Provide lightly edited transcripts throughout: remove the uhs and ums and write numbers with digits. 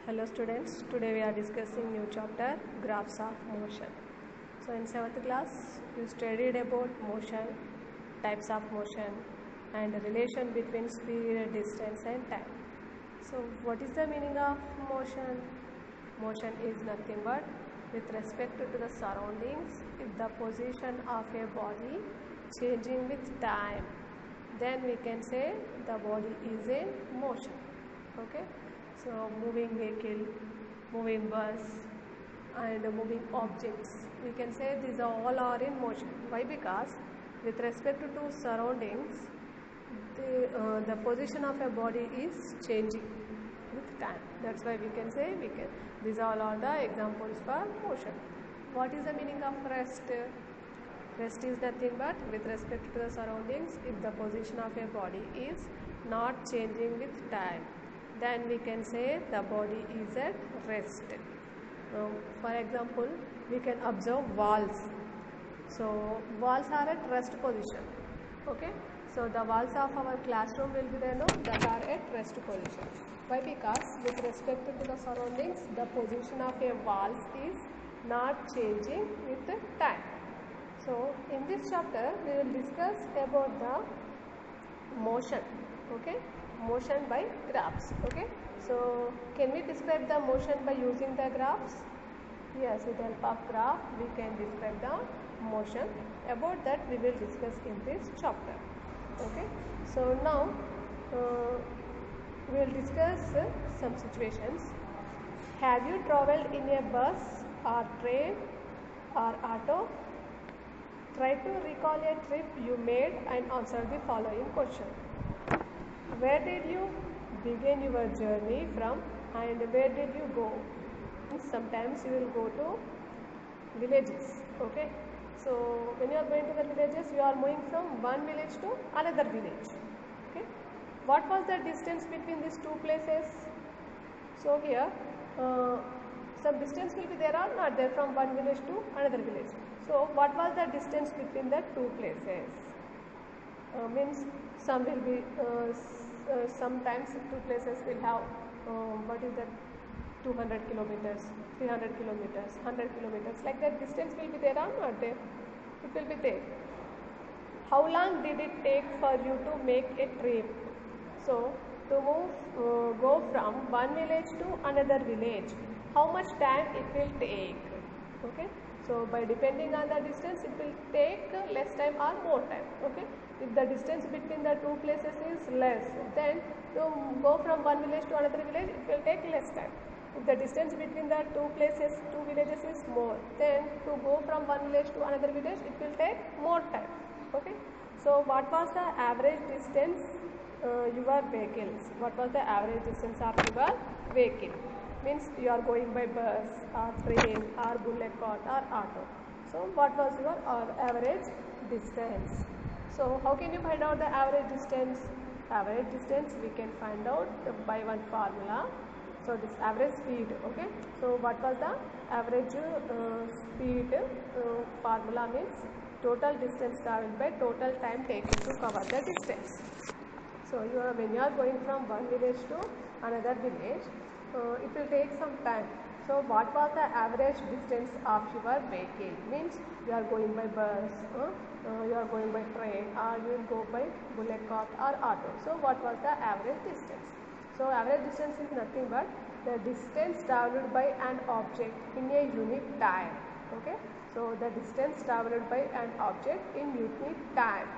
Hello students, today we are discussing new chapter graphs of motion. So in 7th class you studied about motion, types of motion and the relation between speed, distance and time. So what is the meaning of motion? Motion is nothing but with respect to the surroundings, if the position of a body changing with time, then we can say the body is in motion. Okay, so moving vehicle, moving bus and moving objects, we can say these all are in motion. Why? Because with respect to surroundings, the position of a body is changing with time. That's why we can say these all are the examples for motion. What is the meaning of rest? Rest is nothing but with respect to the surroundings, if the position of a body is not changing with time, then we can say the body is at rest. For example, we can observe walls. So walls are at rest position. Okay, so the walls of our classroom will be there, no, that are at rest position. Why? Because with respect to the surroundings, the position of a walls is not changing with time. So in this chapter we will discuss about the motion. Okay, motion by graphs. Okay, so can we describe the motion by using the graphs? Yes, with the help of graph we can describe the motion. About that we will discuss in this chapter. Okay, so now we will discuss some situations. Have you traveled in a bus or train or auto? Try to recall a trip you made and answer the following question. Where did you begin your journey from and where did you go? Sometimes you will go to villages. Okay, so when you are going to the villages, you are moving from one village to another village. Okay, what was the distance between these two places? So here some distance will be there or not there from one village to another village. So what was the distance between the two places? Means some will be sometimes two places will have what is that, 200 kilometers, 300 kilometers, 100 kilometers, like that distance will be there or not there? It will be there. How long did it take for you to make a trip? So to move go from one village to another village, how much time it will take? Okay, so by depending on the distance it will take less time or more time. Okay, if the distance between the two places is less, then to go from one village to another village it will take less time. If the distance between the two villages is more, then to go from one village to another village it will take more time. Okay, so what was the average distance your vehicles? What was the average distance of your vehicle? Means you are going by bus or train or bullock cart or auto. So what was your average distance? So how can you find out the average distance? Average distance we can find out by one formula. So this average speed. Okay, so what was the average speed formula? Means total distance travelled by total time taken to cover the distance. So when you are going from one village to another village, it will take some time. So what was the average distance of your vehicle? Means you are going by bus, you are going by train, or you will go by bullock cart or auto. So what was the average distance? So average distance is nothing but the distance travelled by an object in a unit time. Okay, so the distance travelled by an object in unit time.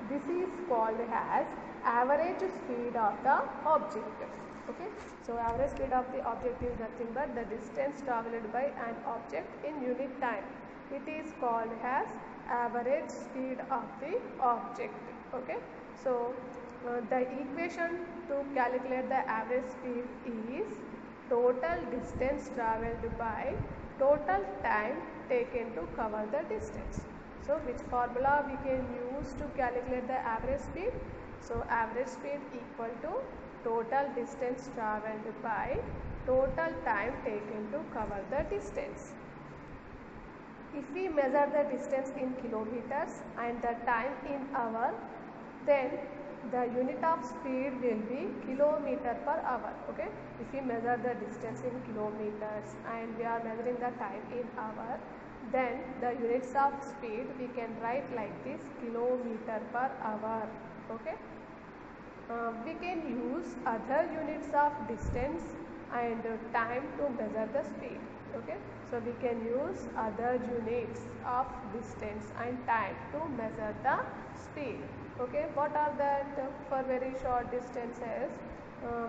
This is called as average speed of the object. Okay, so average speed of the object is nothing but the distance travelled by an object in unit time. It is called as average speed of the object. Okay, so the equation to calculate the average speed is total distance travelled by total time taken to cover the distance. So which formula we can use to calculate the average speed? So average speed equal to total distance travelled by total time taken to cover the distance. If we measure the distance in kilometers and the time in hour, then the unit of speed will be kilometer per hour. Okay, if we measure the distance in kilometers and we are measuring the time in hour, then the units of speed we can write like this, kilometer per hour. Okay, we can use other units of distance and time to measure the speed. Okay, so we can use other units of distance and time to measure the speed. Okay, what are that? For very short distances,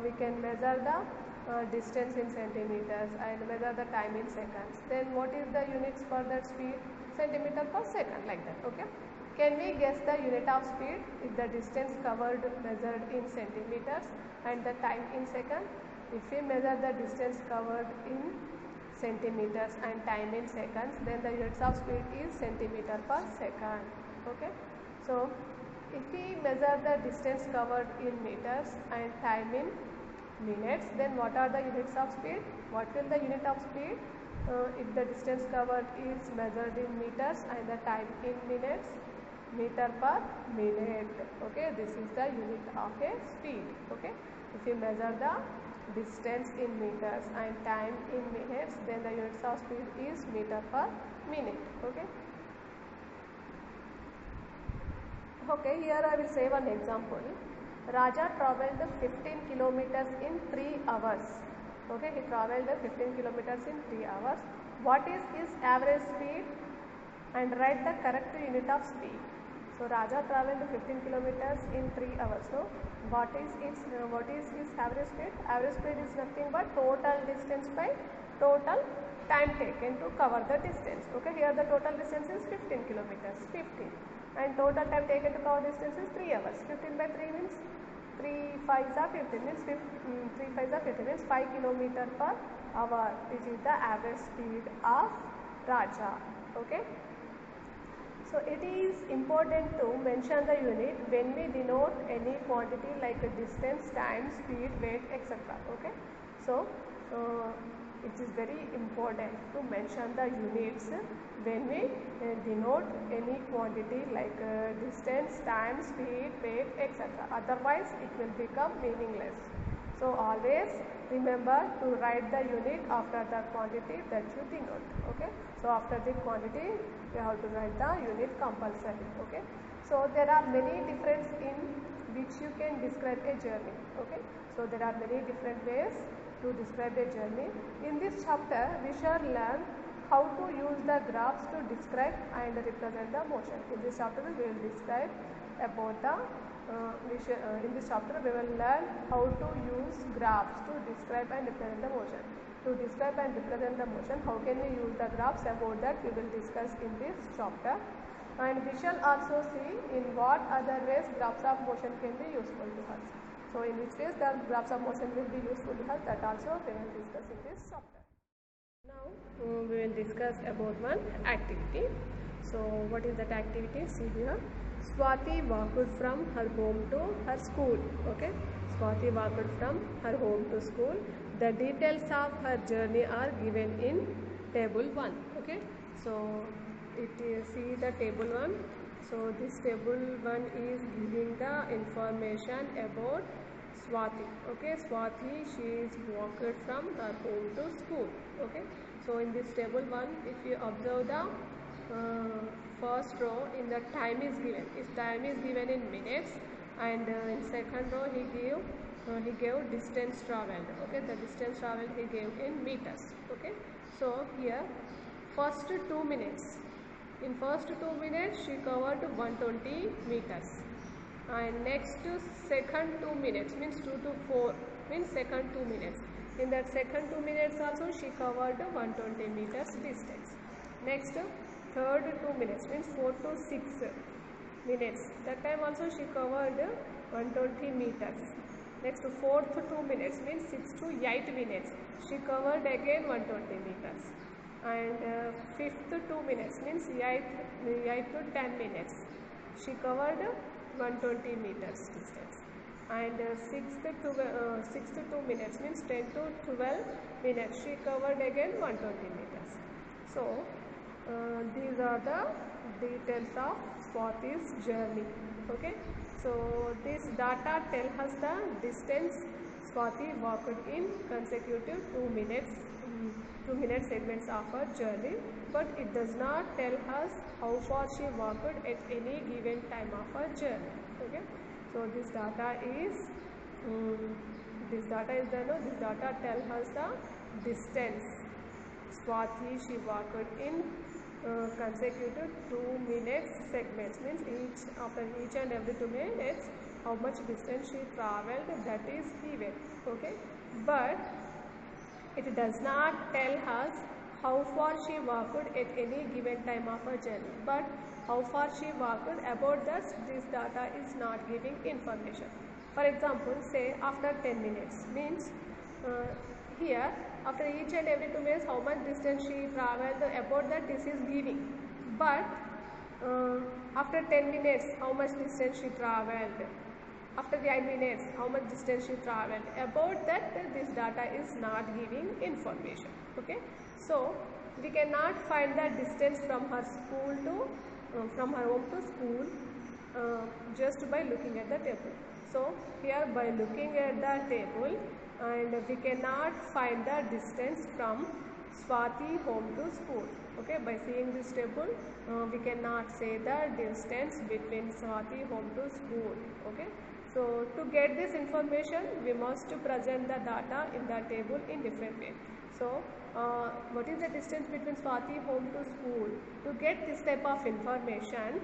we can measure the distance in centimeters and measure the time in seconds. Then what is the units for that speed? Centimeter per second, like that. Okay, can we guess the unit of speed if the distance covered measured in centimeters and the time in second? If we measure the distance covered in centimeters and time in seconds, then the units of speed is centimeter per second. Okay, so if we measure the distance covered in meters and time in minutes, then what are the units of speed? What will the unit of speed if the distance covered is measured in meters and the time in minutes? Meter per minute. Okay, this is the unit of a speed. Okay, if we measure the distance in meters and time in minutes, then the units of speed is meter per minute. Okay. Okay, here I will say one example. Raja traveled 15 kilometers in 3 hours. Okay, he traveled 15 kilometers in 3 hours. What is his average speed? And write the correct unit of speed. So Raja traveled 15 kilometers in 3 hours. So what is his average speed? Average speed is nothing but total distance by total time taken to cover the distance. Okay, here the total distance is 15 kilometers, 15, and total time taken to cover distance is 3 hours. 15 by 3 means 3 5s are 15 means 3 5s are 15 means 5 kilometer per hour, which is the average speed of Raja. Okay. So it is important to mention the unit when we denote any quantity like distance, time, speed, weight, etc. Okay. So it is very important to mention the units when we denote any quantity like distance, time, speed, weight, etc. Otherwise it will become meaningless. So always remember to write the unit after the quantity that you denote. Okay, so after the quantity you have to write the unit compulsory. Okay, so there are many different in which you can describe a journey. Okay, so there are many different ways to describe a journey. In this chapter we shall learn how to use the graphs to describe and represent the motion. In this chapter we will describe about the in this chapter we will learn how to use graphs to describe and represent the motion. To describe and represent the motion, how can we use the graphs? About that we will discuss in this chapter, and we shall also see in what other ways graphs of motion can be useful to us. So in which ways the graphs of motion will be useful to us, that also we will discuss in this chapter. Now we will discuss about one activity. So what is that activity? See here. Swati walked from her home to her school. Okay, Swati walked from her home to school. The details of her journey are given in table 1. Okay, so it is, see the table 1. So this table 1 is giving the information about Swati. Okay, Swati, she is walked from her home to school. Okay, so in this table 1, if you observe the first row, in the time is given. His time is given in minutes, and in second row he gave distance traveled. Okay, the distance traveled he gave in meters. Okay, so here first 2 minutes. In first 2 minutes she covered 120 meters, and next second 2 minutes means 2 to 4 means second 2 minutes. In that second 2 minutes also she covered 120 meters distance. Next third 2 minutes means 4 to 6 minutes. That time also she covered 120 meters. Next fourth 2 minutes means 6 to 8 minutes. She covered again 120 meters. And fifth 2 minutes means 8 to 10 minutes. She covered 120 meters distance. And sixth 2 minutes means 10 to 12 minutes. She covered again 120 meters. So these are the details of Swati's journey. Okay, So this data tell us the distance Swati walked in consecutive 2 minutes, 2 minute segments of her journey, but it does not tell us how far she walked at any given time of her journey. Okay, so this data is this data tell us the distance Swati she walked in consecutive 2 minutes segments, means after each and every 2 minutes how much distance she traveled, that is given. Okay, but it does not tell us how far she walked at any given time of her journey, but how far she walked, about that this data is not giving information. For example, say after 10 minutes, means here after each and every 2 minutes how much distance she traveled, about that this is giving, but after 10 minutes how much distance she traveled, after 5 minutes how much distance she traveled, about that this data is not giving information. Okay, so we cannot find the distance from her school to from her home to school just by looking at the table. So here by looking at the table, and we cannot find the distance from Swati home to school. Okay, by seeing this table we cannot say the distance between Swati home to school. Okay, so to get this information we must present the data in the table in different way. So what is the distance between Swati home to school? To get this type of information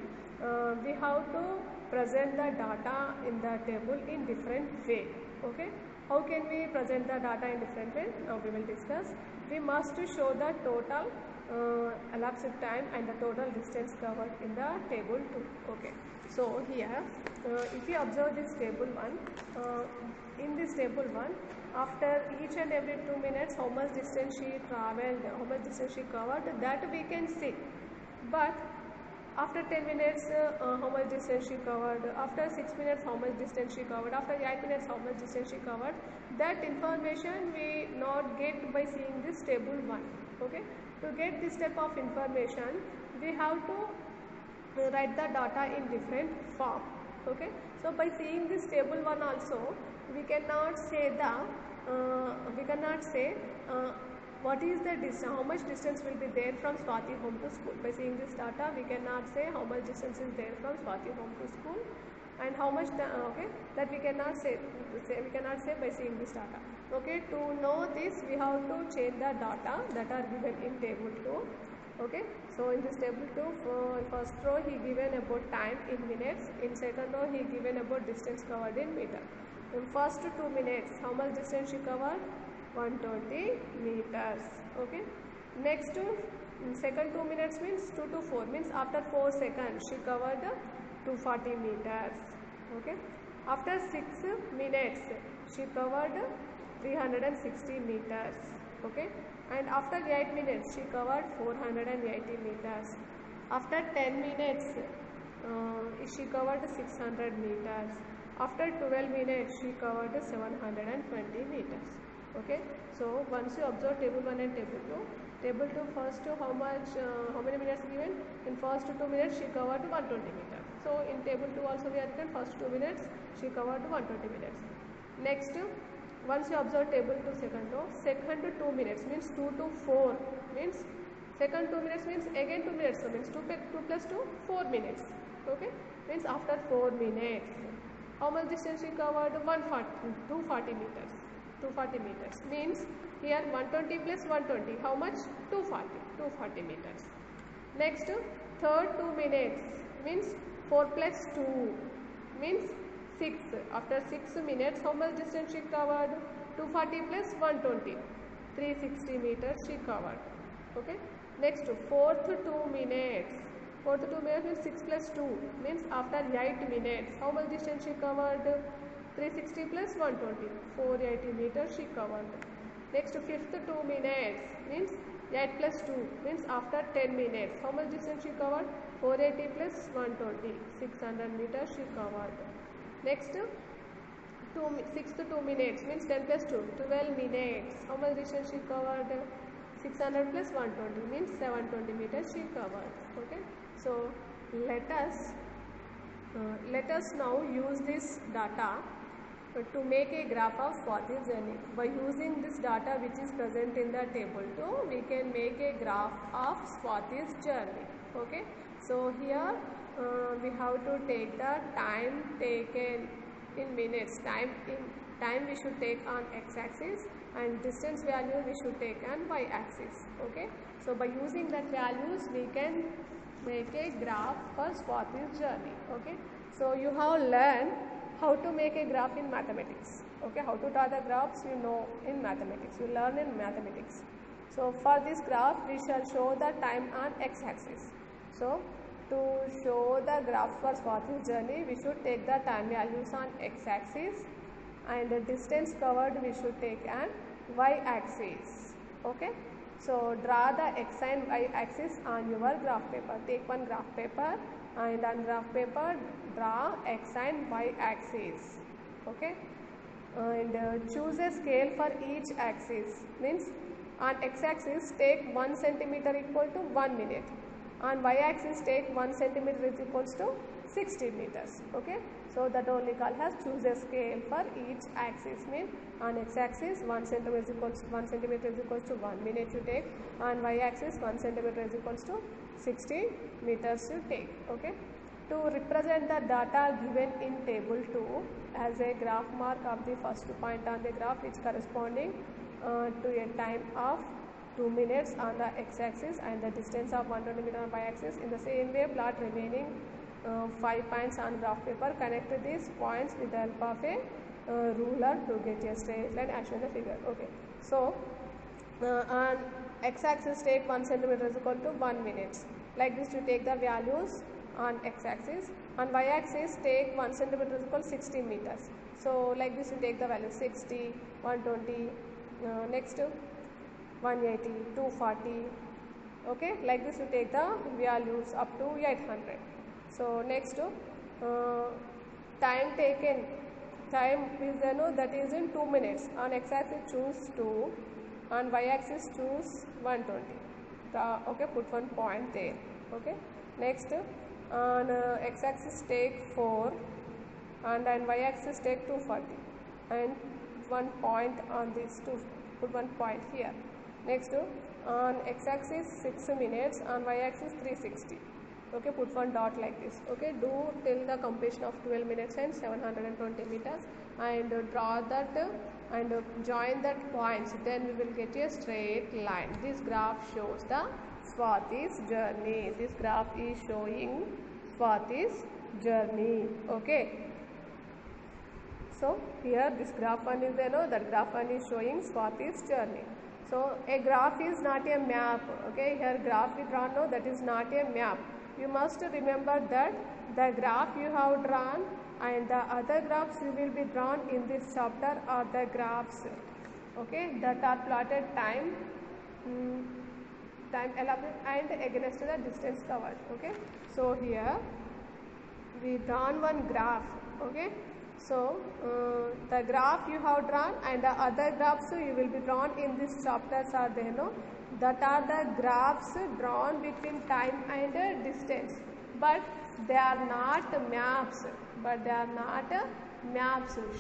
we have to present the data in the table in different way. Okay, how can we present the data in different way? Now we will discuss. We must show the total elapsed time and the total distance covered in the table 2. Okay, so here if you observe this table 1, in this table 1, after each and every 2 minutes how much distance she traveled, how much distance she covered, that we can see, but after 10 minutes how much distance she covered, after 6 minutes how much distance she covered, after 8 minutes how much distance she covered, that information we not get by seeing this table 1. Okay, to get this type of information we have to write the data in different form. Okay, so by seeing this table 1 also we cannot say what is the distance, how much distance will be there from Swati home to school. By seeing this data we cannot say how much distance is there from Swati home to school, and how much okay, that we cannot say by seeing this data. Okay, to know this we have to change the data that are given in table 2. Okay, so in this table 2, first row he given about time in minutes, in second row he given about distance covered in meter. In first 2 minutes how much distance she covered? 120 meters. Okay, next second 2 minutes means 2 to 4, means after 4 seconds she covered 240 meters. Okay, after 6 minutes she covered 360 meters. Okay, and after 8 minutes she covered 480 meters. After 10 minutes she covered 600 meters. After 12 minutes she covered 720 meters. Okay, so once you observe table 1 and table 2 first how many minutes given? In first 2 minutes she covered 120 meters. So in table 2 also we are given first 2 minutes she covered 120 minutes. Next, once you observe table 2 second row, second 2 minutes means 2 to 4, means second 2 minutes means again 2 minutes, so means 2 plus 2 4 minutes. Okay, means after 4 minutes how much distance she covered? 240 meters. 240 meters means here 120 plus 120 how much? 240 meters. Next, third 2 minutes means 4 plus 2 means 6. After 6 minutes how much distance she covered? 240 plus 120 360 meters she covered. Okay, next fourth 2 minutes means 6 plus 2 means after 8 minutes how much distance she covered? 360 plus 120 480 meters she covered. Next fifth 2 minutes means 8 plus 2 means after 10 minutes how much distance she covered? 480 plus 120 600 meters she covered. Next sixth 2 minutes means 10 plus 2 12 minutes how much distance she covered? 600 plus 120 means 720 meters she covered. Okay, so let us Let us now use this data to make a graph of Swati's journey. By using this data which is present in the table 2, we can make a graph of Swati's journey. Okay. So here we have to take the time taken in minutes. Time we should take on x-axis, and distance value we should take on y-axis. Okay. So by using that values we can make a graph for Swati's journey. Okay. So you have learned how to make a graph in mathematics. Okay, how to draw the graphs you know in mathematics, you learn in mathematics. So for this graph we shall show the time on x-axis. So to show the graph for Swati's journey we should take the time values on x-axis, and the distance covered we should take on y-axis. Okay. So draw the x and y axis on your graph paper. Take one graph paper, and on graph paper draw x and y axis. Okay. And choose a scale for each axis. Means on x axis take 1 centimeter equal to 1 minute. On y axis take 1 centimeter is equals to 60 meters. Okay. So that only called as choose a scale for each axis. Means on x axis 1 centimeter is equals to 1 minute you take. On y axis 1 centimeter is equals to 60 meters you take. Okay. To represent the data given in table 2 as a graph, mark of the first point on the graph which corresponding to a time of 2 minutes on the x-axis and the distance of 120 meter on y-axis. In the same way, plot remaining 5 points on graph paper. Connect these points with the help of a ruler to get a straight line as shown in the figure. Okay. So on x-axis take 1 centimeter is equal to 1 minute. Like this you take the values on x-axis. On y-axis take 1 centimeter is equal to 60 meters. So like this you take the value 60, 120, next 180, 240. Okay, like this you take the values up to 800. So next time taken, time is that is in 2 minutes. On x-axis choose 2, on y-axis choose 120. Okay, put one point there. Okay, next on x-axis take 4, and on y-axis take 240, and one point on this, put one point here. Next on x-axis 6 minutes, on y-axis 360. Okay, put one dot like this. Okay, do till the completion of 12 minutes and 720 meters, and draw that and join that points, then we will get a straight line. This graph shows the Swati's journey. This graph is showing Swati's journey. Okay. So here this graph one is there, that graph one is showing Swati's journey. So a graph is not a map. Okay, here graph we drawn, no, that is not a map. You must remember that the graph you have drawn and the other graphs you will be drawn in this chapter are the graphs, okay, that are plotted time elapsed and against the distance covered. Okay, so here we drawn one graph. Okay, so the graph you have drawn and the other graphs you will be drawn in this chapters are there, no, that are the graphs drawn between time and distance, but they are not maps,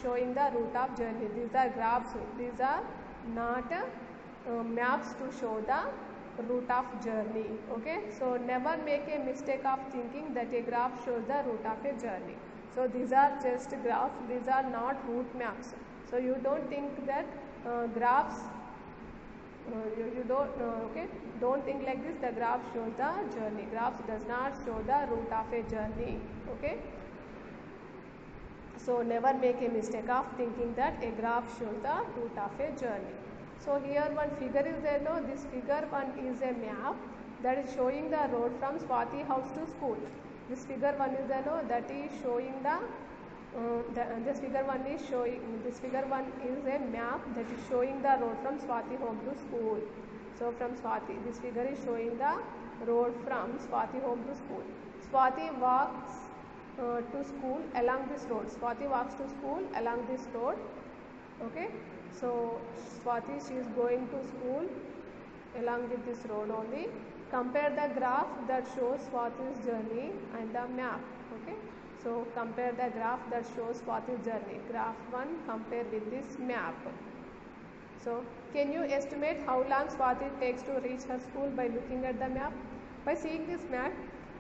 showing the route of journey. These are graphs, these are not maps to show the route of journey. Okay, so never make a mistake of thinking that a graph shows the route of a journey. So these are just graphs, these are not route maps. So you don't think that graphs, you don't, okay, don't think like this, the graph shows the journey. Graphs does not show the route of a journey. Okay, so never make a mistake of thinking that a graph shows the route of a journey. So here one figure is there, no, this figure one is a map that is showing the road from Swati house to school. This figure one is there, no, that is showing this figure one is a map that is showing the road from Swati home to school. So from Swati, this figure is showing the road from Swati home to school. Swati walks to school along this road. Swati walks to school along this road. Okay, so Swati, she is going to school along with this road only. Compare the graph that shows Swati's journey and the map. Okay, So compare the graph that shows Swati's journey. Graph 1 compare with this map. So can you estimate how long Swati takes to reach her school by looking at the map? By seeing this map,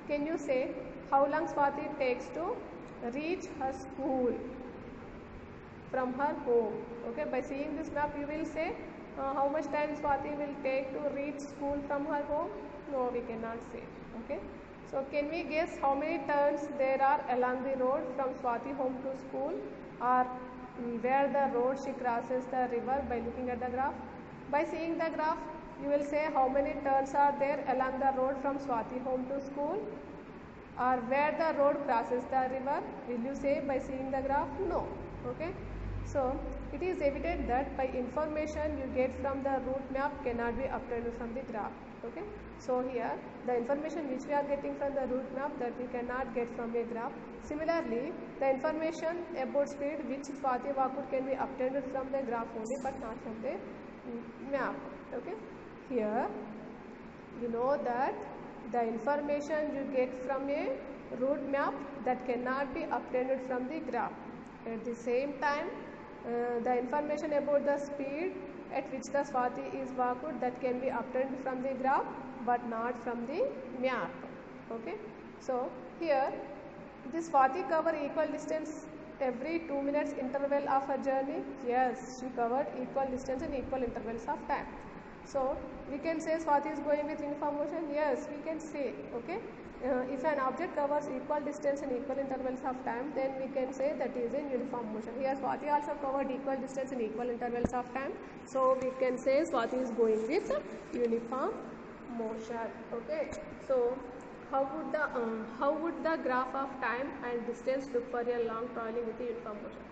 can you say how long Swati takes to reach her school from her home? Okay, by seeing this map you will say how much time Swati will take to reach school from her home? No, we cannot say. Okay, so can we guess how many turns there are along the road from Swati home to school, or where the road she crosses the river by looking at the graph? By seeing the graph you will say how many turns are there along the road from Swati home to school, or where the road crosses the river. Will you say by seeing the graph? No. Okay, so it is evident that by information you get from the route map cannot be obtained from the graph. Okay, so here the information which we are getting from the route map that we cannot get from a graph. Similarly, the information about speed which Swati walked can be obtained from the graph only but not from the map. Okay, here you know that the information you get from a route map that cannot be obtained from the graph. At the same time, the information about the speed at which the Swati is walked that can be obtained from the graph but not from the map. Okay, so here this Swati covered equal distance every 2 minutes interval of her journey. Yes, she covered equal distance in equal intervals of time. So we can say Swati is going with uniform motion. Yes, we can say. Okay, if an object covers equal distance in equal intervals of time, then we can say that is in uniform motion. Here Swati also covered equal distance in equal intervals of time, so we can say Swati is going with uniform motion. Okay, so how would the graph of time and distance look for a long traveling with a uniform motion?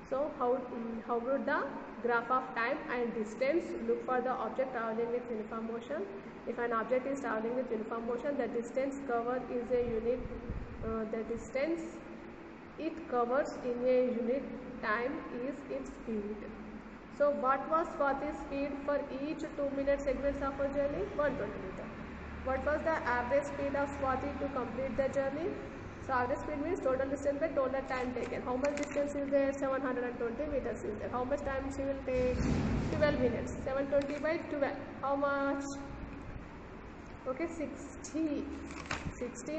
So how would the graph of time and distance look for the object traveling with uniform motion? If an object is traveling with uniform motion, the distance covered is a unit. The distance it covers in a unit time is its speed. So what was Swati's speed for each 2 minute segments of her journey? 120 meters. What was the average speed of Swati to complete the journey? So average speed means total distance by total time taken. How much distance is there? 720 meters is there. How much time she will take? 12 minutes. 720 by 12. How much? Okay, 60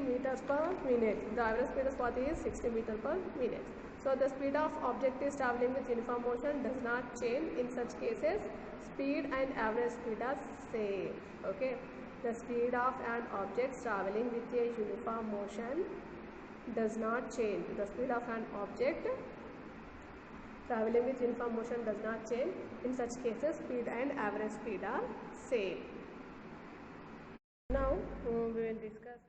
meters per minute. The average speed of Swati is 60 meters per minute. So the speed of object is traveling with uniform motion does not change. In such cases, speed and average speed are same. Okay, the speed of an object traveling with a uniform motion does not change. The speed of an object traveling with uniform motion does not change. In such cases, speed and average speed are same. Now we will discuss